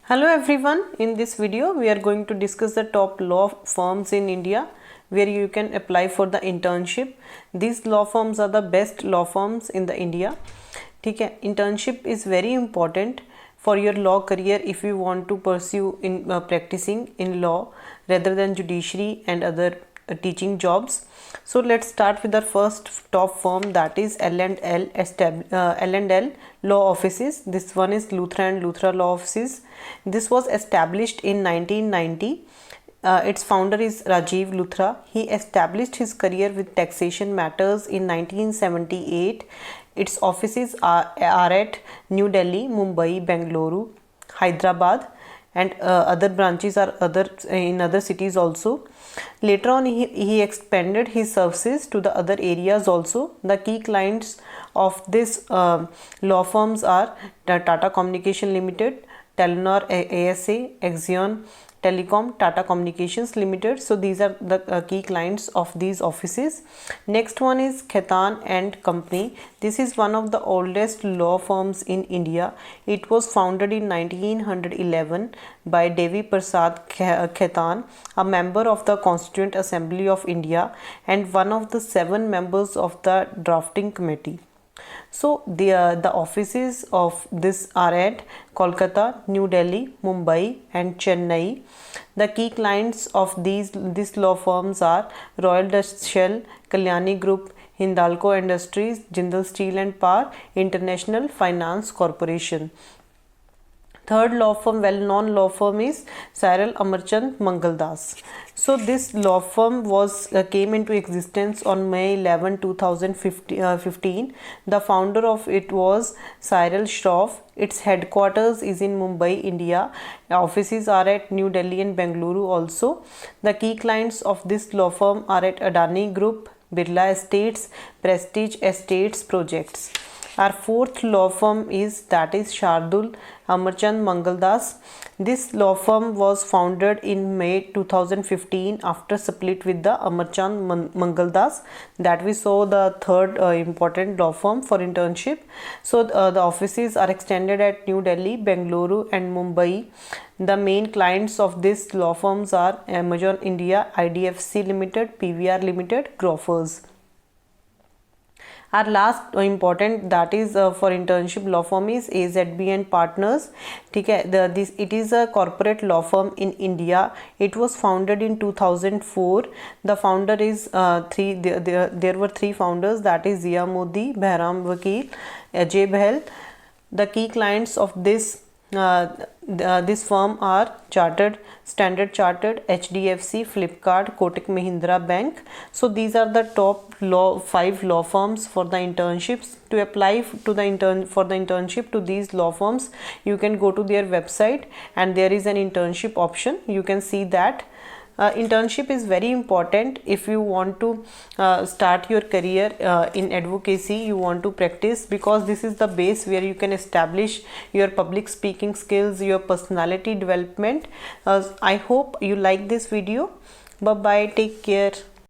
Hello everyone, in this video we are going to discuss the top law firms in India where you can apply for the internship. These law firms are the best law firms in the India. ठीक है, internship is very important for your law career if you want to pursue in practicing in law rather than judiciary and other teaching jobs. So let's start with the first top firm, that is L&L Law Offices. This one is Luthra and Luthra Law Offices. This was established in 1990. Its founder is Rajiv Luthra. He established his career with taxation matters in 1978. Its offices are at New Delhi, Mumbai, Bengaluru, Hyderabad, and other branches are in other cities also. Later on he expanded his services to the other areas also. The key clients of this law firms are Tata Communication Limited, Telenor ASA, Axion Telecom, Tata Communications Limited. So these are the key clients of these offices. Next one is Khaitan and Company. This is one of the oldest law firms in India. It was founded in 1911 by Devi Prasad Khaitan, a member of the Constituent Assembly of India and one of the 7 members of the drafting committee. So the offices of this are at Kolkata, New Delhi, Mumbai and Chennai. The key clients of these law firms are Royal Dutch Shell, Kalyani Group, Hindalco Industries, Jindal Steel and Power, International Finance Corporation. Third law firm, well-known law firm, is Cyril Amarchand Mangaldas. So this law firm came into existence on May 11, 2015. The founder of it was Cyril Shroff. Its headquarters is in Mumbai, India. Offices are at New Delhi and Bengaluru also. The key clients of this law firm are at Adani Group, Birla Estates, Prestige Estates Projects. Our fourth law firm is Shardul Amarchand Mangaldas. This law firm was founded in May 2015 after split with the Amarchand Mangaldas. That we saw the third important law firm for internship. So the offices are extended at New Delhi, Bengaluru and Mumbai. The main clients of these law firms are Amazon India, IDFC Limited, PVR Limited, Grofers. Our last important, that is for internship law firm, is AZB and Partners. It is a corporate law firm in India. It was founded in 2004. The founder is there were 3 founders, that is Zia Modi, Behram Vakil, Ajay Bahel. The key clients of this firm are Standard Chartered, HDFC, Flipkart, Kotak Mahindra Bank. So these are the top 5 law firms for the internships. To apply for the internship to these law firms, you can go to their website and there is an internship option. You can see that. Internship is very important if you want to start your career in advocacy. You want to practice, because this is the base where you can establish your public speaking skills, your personality development. I hope you like this video. Bye bye, take care.